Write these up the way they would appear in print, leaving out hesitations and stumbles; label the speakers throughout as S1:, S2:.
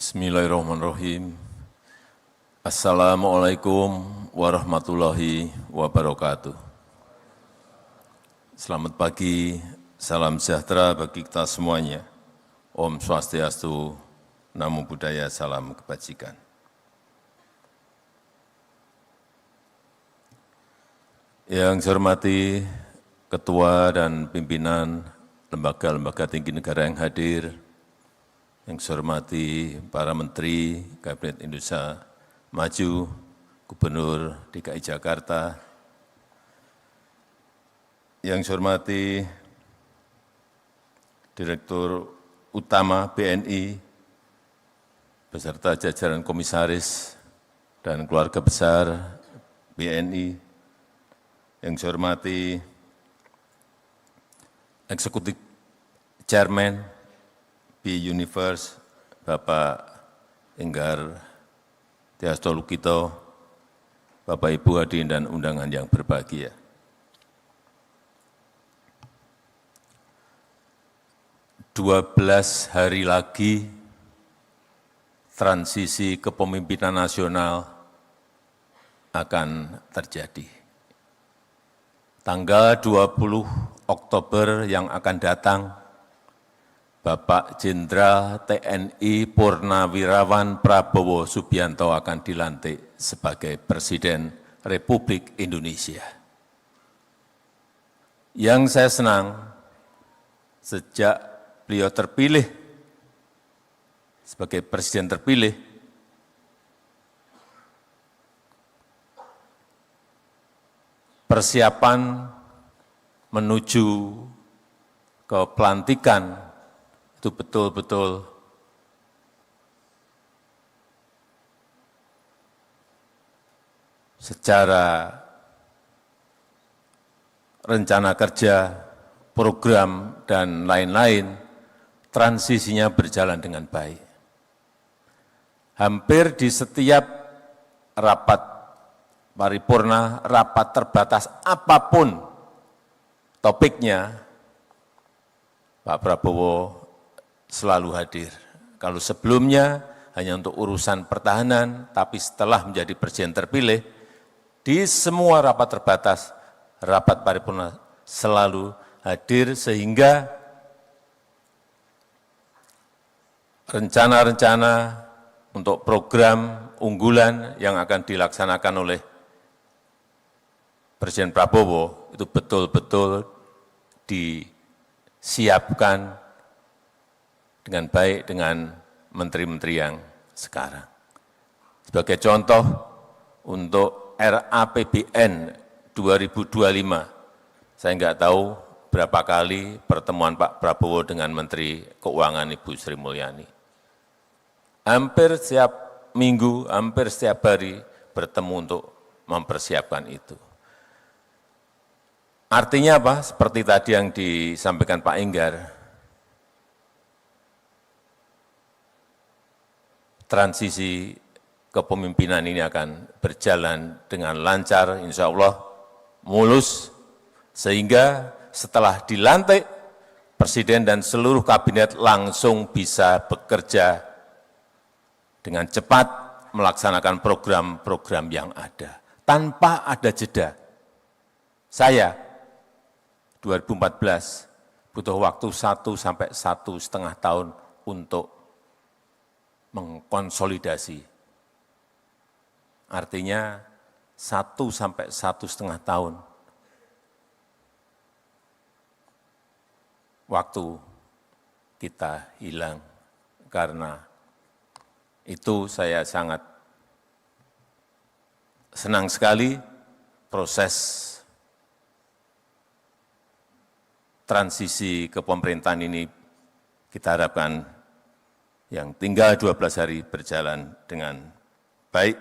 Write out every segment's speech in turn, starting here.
S1: Bismillahirrahmanirrahim. Assalamualaikum warahmatullahi wabarakatuh. Selamat pagi, salam sejahtera bagi kita semuanya. Om Swastiastu, Namo Buddhaya, salam kebajikan. Yang saya hormati Ketua dan Pimpinan Lembaga-Lembaga Tinggi Negara yang hadir, yang saya hormati para Menteri Kabinet Indonesia Maju, Gubernur DKI Jakarta, yang saya hormati Direktur Utama BNI, beserta jajaran komisaris dan keluarga besar BNI, yang saya hormati Eksekutif Chairman B-Universe, Bapak Enggar Tiasto Lukito, Bapak Ibu hadirin dan undangan yang berbahagia. Dua 12 hari lagi transisi kepemimpinan nasional akan terjadi. Tanggal 20 Oktober yang akan datang, Bapak Jenderal TNI Purnawirawan Prabowo Subianto akan dilantik sebagai Presiden Republik Indonesia. Yang saya senang, sejak beliau terpilih sebagai Presiden terpilih, persiapan menuju ke pelantikan itu betul-betul secara rencana kerja, program, dan lain-lain, transisinya berjalan dengan baik. Hampir di setiap rapat paripurna, rapat terbatas apapun topiknya, Pak Prabowo selalu hadir. Kalau sebelumnya hanya untuk urusan pertahanan, tapi setelah menjadi presiden terpilih, di semua rapat terbatas, rapat paripurna selalu hadir, sehingga rencana-rencana untuk program unggulan yang akan dilaksanakan oleh Presiden Prabowo itu betul-betul disiapkan dengan baik dengan menteri-menteri yang sekarang. Sebagai contoh, untuk RAPBN 2025, saya enggak tahu berapa kali pertemuan Pak Prabowo dengan Menteri Keuangan Ibu Sri Mulyani. Hampir setiap minggu, hampir setiap hari bertemu untuk mempersiapkan itu. Artinya apa? Seperti tadi yang disampaikan Pak Enggar, transisi kepemimpinan ini akan berjalan dengan lancar, insya Allah mulus, sehingga setelah dilantik, Presiden dan seluruh kabinet langsung bisa bekerja dengan cepat melaksanakan program-program yang ada, tanpa ada jeda. Saya 2014 butuh waktu 1 sampai 1,5 tahun untuk mengkonsolidasi. Artinya 1 sampai 1,5 tahun waktu kita hilang. Karena itu saya sangat senang sekali proses transisi kepemerintahan ini kita harapkan yang tinggal 12 hari berjalan dengan baik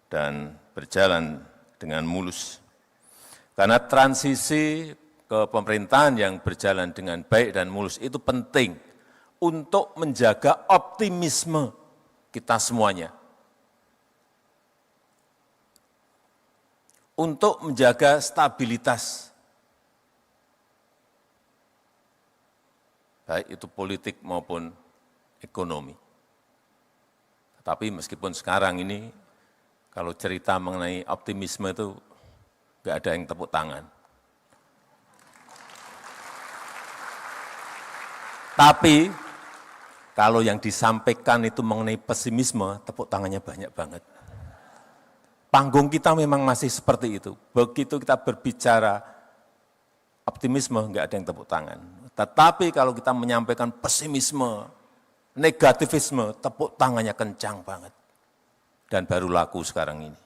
S1: dan berjalan dengan mulus. Karena transisi kepemerintahan yang berjalan dengan baik dan mulus itu penting untuk menjaga optimisme kita semuanya. Untuk menjaga stabilitas, baik itu politik maupun ekonomi. Tapi meskipun sekarang ini, kalau cerita mengenai optimisme itu, nggak ada yang tepuk tangan. Tapi, kalau yang disampaikan itu mengenai pesimisme, tepuk tangannya banyak banget. Panggung kita memang masih seperti itu. Begitu kita berbicara optimisme, nggak ada yang tepuk tangan. Tetapi kalau kita menyampaikan pesimisme, negativisme, tepuk tangannya kencang banget. Dan baru laku sekarang ini.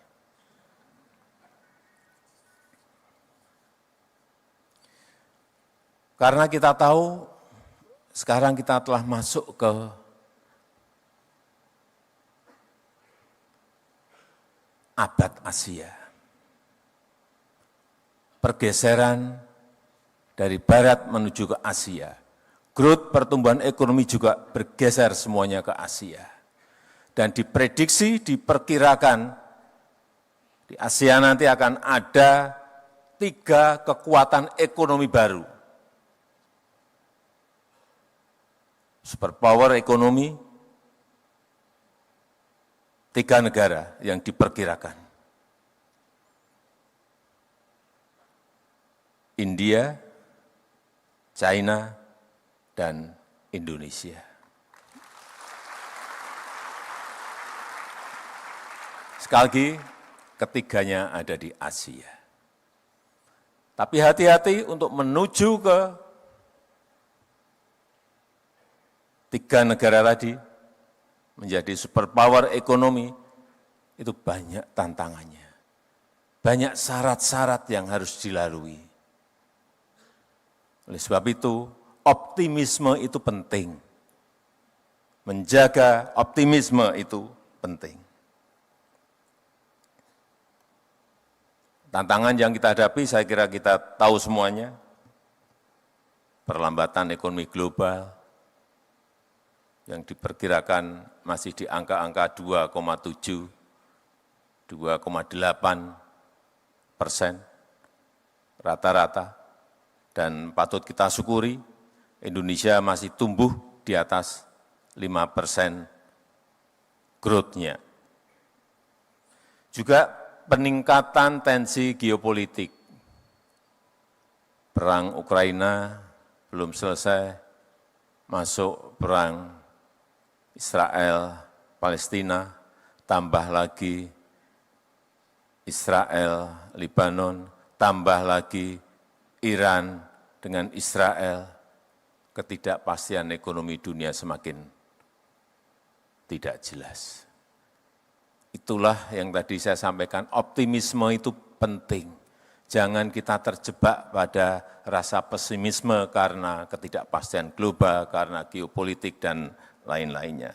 S1: Karena kita tahu, sekarang kita telah masuk ke abad Asia. Pergeseran dari barat menuju ke Asia. Growth pertumbuhan ekonomi juga bergeser semuanya ke Asia. Dan diprediksi, diperkirakan, di Asia nanti akan ada 3 kekuatan ekonomi baru. Superpower ekonomi, 3 negara yang diperkirakan. India, China, dan Indonesia. Sekali lagi, ketiganya ada di Asia. Tapi hati-hati untuk menuju ke 3 negara tadi, menjadi superpower ekonomi, itu banyak tantangannya. Banyak syarat-syarat yang harus dilalui. Oleh sebab itu, optimisme itu penting. Menjaga optimisme itu penting. Tantangan yang kita hadapi, saya kira kita tahu semuanya. Perlambatan ekonomi global, yang diperkirakan masih di angka-angka 2,7, 2,8% rata-rata. Dan patut kita syukuri, Indonesia masih tumbuh di atas 5% growth-nya. Juga peningkatan tensi geopolitik. Perang Ukraina belum selesai, masuk perang Israel, Palestina, tambah lagi Israel, Lebanon, tambah lagi Iran dengan Israel, ketidakpastian ekonomi dunia semakin tidak jelas. Itulah yang tadi saya sampaikan, optimisme itu penting. Jangan kita terjebak pada rasa pesimisme karena ketidakpastian global, karena geopolitik dan lain-lainnya.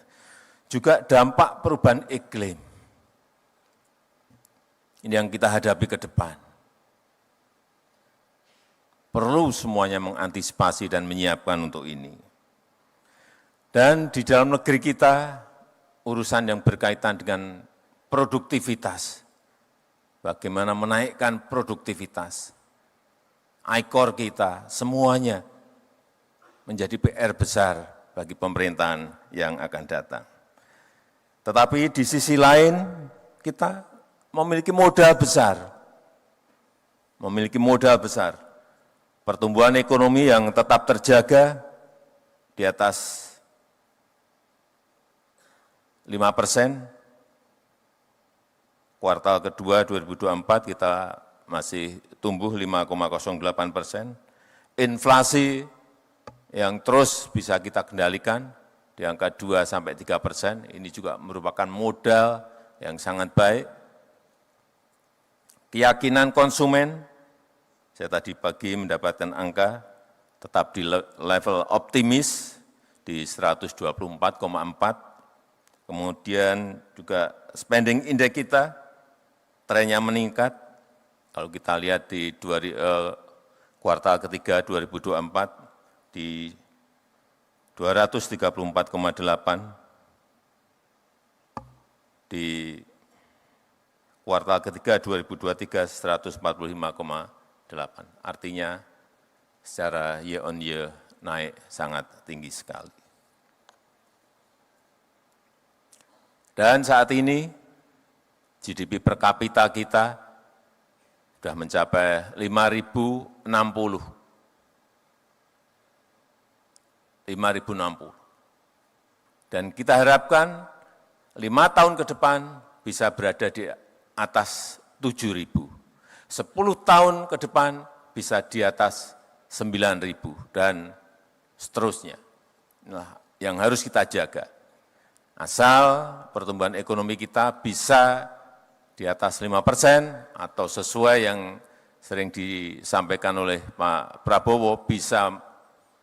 S1: Juga dampak perubahan iklim. Ini yang kita hadapi ke depan. Perlu semuanya mengantisipasi dan menyiapkan untuk ini. Dan di dalam negeri kita, urusan yang berkaitan dengan produktivitas. Bagaimana menaikkan produktivitas. ICOR kita, semuanya menjadi PR besar bagi pemerintahan yang akan datang. Tetapi di sisi lain, kita memiliki modal besar. Memiliki modal besar. Pertumbuhan ekonomi yang tetap terjaga di atas 5%. Kuartal kedua 2024 kita masih tumbuh 5,08%. Inflasi yang terus bisa kita kendalikan di angka 2-3%. Ini juga merupakan modal yang sangat baik. Keyakinan konsumen, saya tadi pagi mendapatkan angka tetap di level optimis di 124,4. Kemudian juga spending index kita trennya meningkat. Kalau kita lihat di kuartal ketiga 2024 di 234,8, di kuartal ketiga 2023 145,8. Artinya secara year on year naik sangat tinggi sekali. Dan saat ini GDP per kapita kita sudah mencapai 5.060. 5.060. Dan kita harapkan 5 tahun ke depan bisa berada di atas 7.000. 10 tahun ke depan bisa di atas 9.000 dan seterusnya. Nah, yang harus kita jaga. Asal pertumbuhan ekonomi kita bisa di atas 5% atau sesuai yang sering disampaikan oleh Pak Prabowo bisa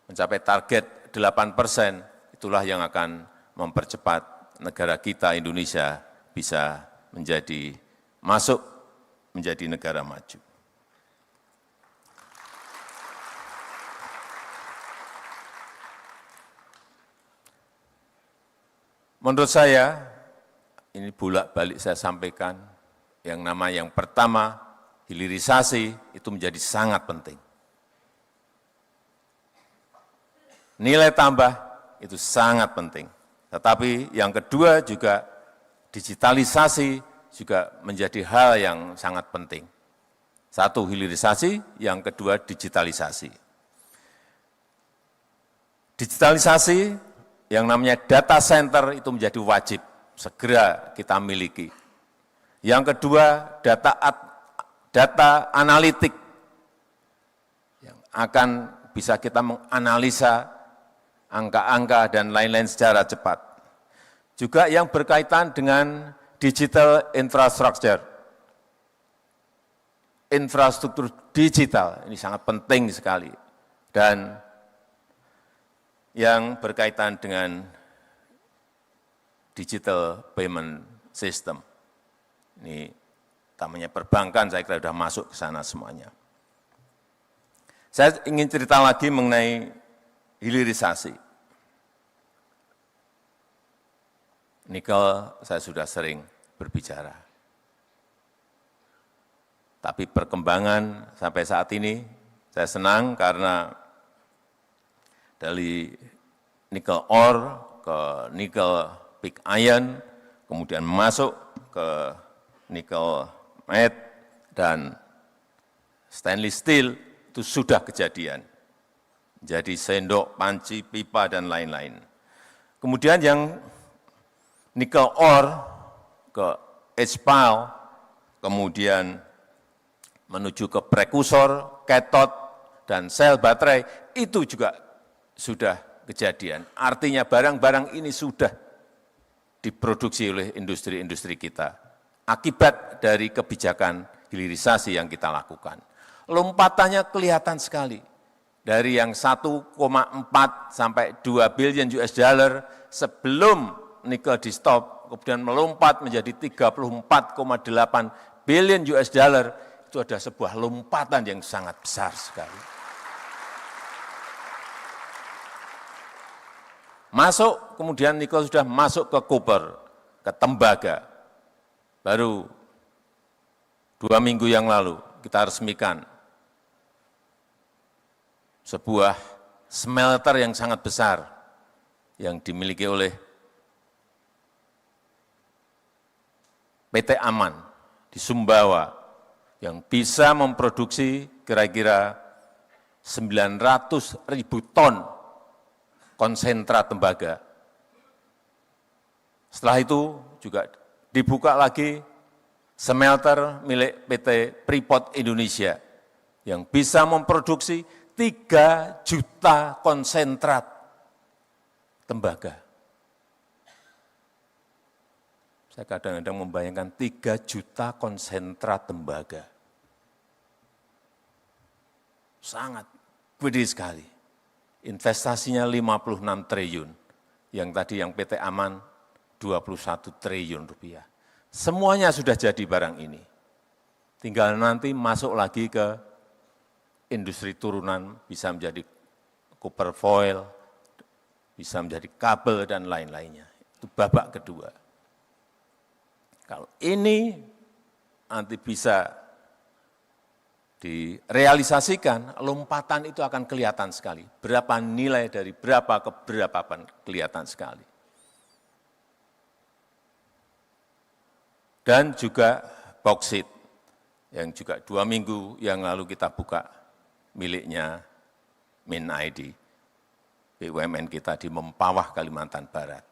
S1: mencapai target 8%, itulah yang akan mempercepat negara kita Indonesia bisa masuk menjadi negara maju. Menurut saya, ini bolak-balik saya sampaikan, yang pertama, hilirisasi itu menjadi sangat penting. Nilai tambah itu sangat penting. Tetapi yang kedua juga digitalisasi juga menjadi hal yang sangat penting. Satu, hilirisasi, yang kedua digitalisasi. Digitalisasi, yang namanya data center itu menjadi wajib, segera kita miliki. Yang kedua, data analitik, yang akan bisa kita menganalisa angka-angka dan lain-lain secara cepat. Juga yang berkaitan dengan digital infrastructure. Infrastruktur digital, ini sangat penting sekali. Dan yang berkaitan dengan digital payment system. Ini namanya perbankan, saya kira sudah masuk ke sana semuanya. Saya ingin cerita lagi mengenai hilirisasi. Nikel saya sudah sering berbicara. Tapi perkembangan sampai saat ini saya senang karena dari nikel ore ke nikel pig iron, kemudian masuk ke nikel matte dan stainless steel, itu sudah kejadian. Jadi sendok, panci, pipa, dan lain-lain. Kemudian yang nikel ore ke HPAL, kemudian menuju ke prekursor, cathode, dan sel baterai, itu juga sudah kejadian. Artinya barang-barang ini sudah diproduksi oleh industri-industri kita. Akibat dari kebijakan hilirisasi yang kita lakukan. Lompatannya kelihatan sekali. Dari yang 1,4 sampai 2 billion US dollar sebelum nikel di stop, kemudian melompat menjadi 34,8 billion US dollar, itu ada sebuah lompatan yang sangat besar sekali. Masuk, kemudian nikel sudah masuk ke koper, ke tembaga. Baru 2 minggu yang lalu kita resmikan sebuah smelter yang sangat besar yang dimiliki oleh PT Aman di Sumbawa yang bisa memproduksi kira-kira 900.000 ton konsentrat tembaga. Setelah itu juga dibuka lagi smelter milik PT Freeport Indonesia yang bisa memproduksi 3 juta konsentrat tembaga. Saya kadang-kadang membayangkan 3 juta konsentrat tembaga. Sangat gede sekali. Investasinya 56 triliun, yang tadi yang PT Aman 21 triliun rupiah. Semuanya sudah jadi barang ini. Tinggal nanti masuk lagi ke industri turunan, bisa menjadi copper foil, bisa menjadi kabel dan lain-lainnya. Itu babak kedua. Kalau ini nanti bisa direalisasikan, lompatan itu akan kelihatan sekali. Berapa nilai dari berapa ke berapa kelihatan sekali. dan juga bauksit yang juga 2 minggu yang lalu kita buka miliknya MinID, BUMN kita di Mempawah, Kalimantan Barat.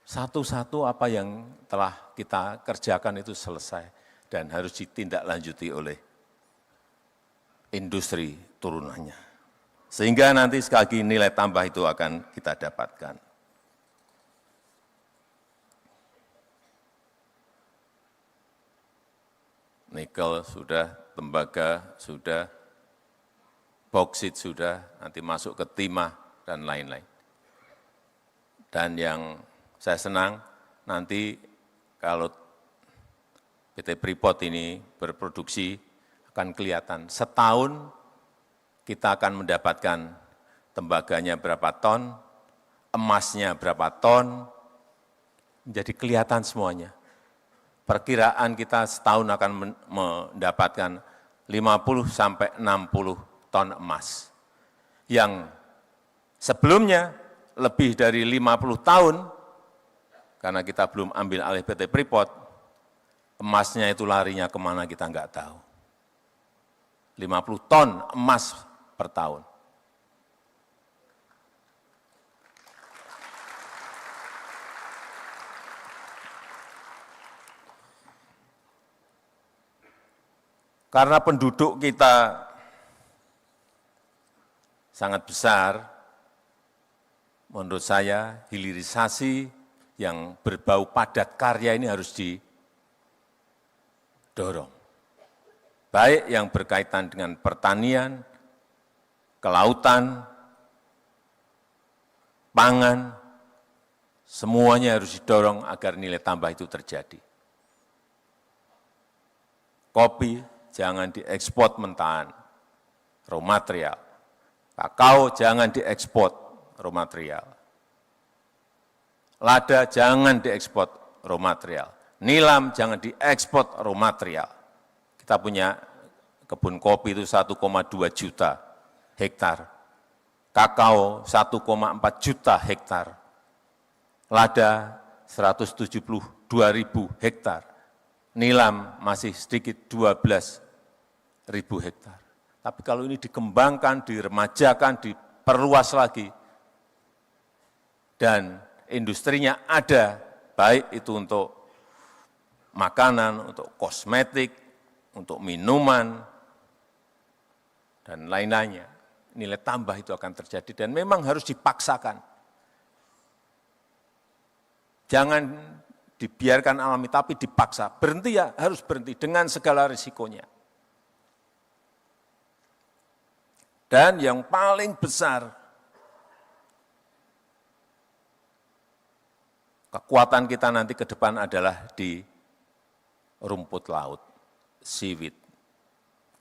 S1: Satu-satu apa yang telah kita kerjakan itu selesai dan harus ditindaklanjuti oleh industri turunannya. Sehingga nanti sekali lagi nilai tambah itu akan kita dapatkan. Nikel sudah, tembaga sudah, bauksit sudah, nanti masuk ke timah dan lain-lain. Dan yang saya senang nanti kalau PT Freeport ini berproduksi akan kelihatan setahun kita akan mendapatkan tembaganya berapa ton, emasnya berapa ton, menjadi kelihatan semuanya. Perkiraan kita setahun akan mendapatkan 50 sampai 60 ton emas. Yang sebelumnya lebih dari 50 tahun, karena kita belum ambil alih PT Freeport, emasnya itu larinya kemana kita nggak tahu. 50 ton emas per tahun. Karena penduduk kita sangat besar, menurut saya hilirisasi yang berbau padat karya ini harus didorong. Baik yang berkaitan dengan pertanian, kelautan, pangan, semuanya harus didorong agar nilai tambah itu terjadi. Kopi, jangan diekspor mentahan, raw material. Kakao jangan diekspor raw material. Lada jangan diekspor raw material. Nilam jangan diekspor raw material. Kita punya kebun kopi itu 1,2 juta hektar. Kakao 1,4 juta hektar. Lada 172.000 hektar. Nilam masih sedikit 12.000 hektar. Tapi kalau ini dikembangkan, diremajakan, diperluas lagi, dan industrinya ada, baik itu untuk makanan, untuk kosmetik, untuk minuman, dan lain-lainnya, nilai tambah itu akan terjadi dan memang harus dipaksakan. Jangan dibiarkan alami, tapi dipaksa. Berhenti ya, harus berhenti dengan segala risikonya. Dan yang paling besar, kekuatan kita nanti ke depan adalah di rumput laut, seaweed.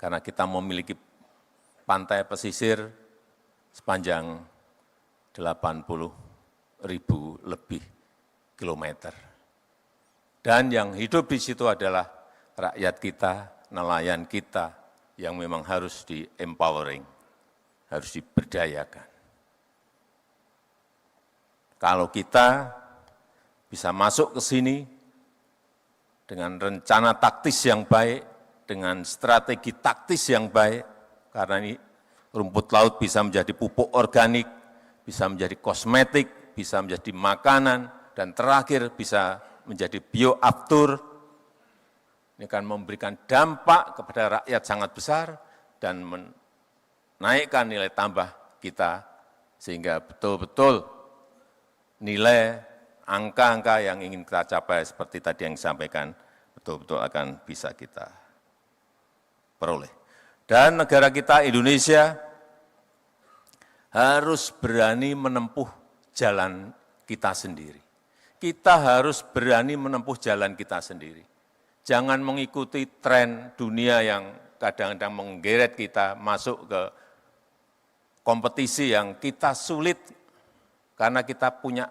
S1: Karena kita memiliki pantai pesisir sepanjang 80.000 lebih kilometer. Dan yang hidup di situ adalah rakyat kita, nelayan kita, yang memang harus di-empowering, harus diberdayakan. Kalau kita bisa masuk ke sini dengan rencana taktis yang baik, dengan strategi taktis yang baik, karena ini rumput laut bisa menjadi pupuk organik, bisa menjadi kosmetik, bisa menjadi makanan, dan terakhir bisa menjadi bioaftur. Ini akan memberikan dampak kepada rakyat sangat besar dan menaikkan nilai tambah kita, sehingga betul-betul nilai angka-angka yang ingin kita capai seperti tadi yang disampaikan, betul-betul akan bisa kita peroleh. Dan negara kita Indonesia harus berani menempuh jalan kita sendiri. Kita harus berani menempuh jalan kita sendiri. Jangan mengikuti tren dunia yang kadang-kadang menggeret kita masuk ke kompetisi yang kita sulit karena kita punya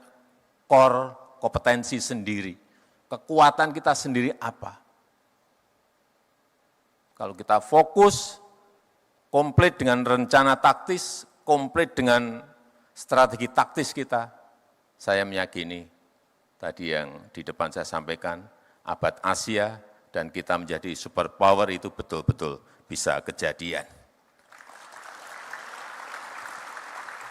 S1: core kompetensi sendiri. Kekuatan kita sendiri apa? Kalau kita fokus, komplit dengan rencana taktis, komplit dengan strategi taktis kita, Saya meyakini tadi yang di depan saya sampaikan, abad Asia dan kita menjadi superpower itu betul-betul bisa kejadian.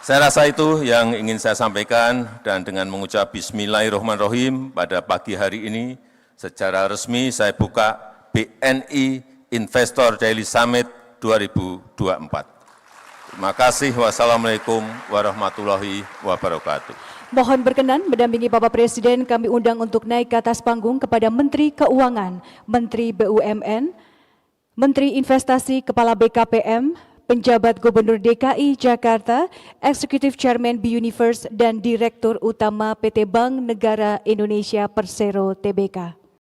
S1: Saya rasa itu yang ingin saya sampaikan, dan dengan mengucap Bismillahirrahmanirrahim pada pagi hari ini, secara resmi saya buka BNI Investor Daily Summit 2024. Terima kasih. Wassalamualaikum warahmatullahi wabarakatuh.
S2: Mohon berkenan mendampingi Bapak Presiden kami undang untuk naik ke atas panggung kepada Menteri Keuangan, Menteri BUMN, Menteri Investasi, Kepala BKPM, penjabat Gubernur DKI Jakarta, Executive Chairman B-Universe, dan Direktur Utama PT Bank Negara Indonesia Persero Tbk.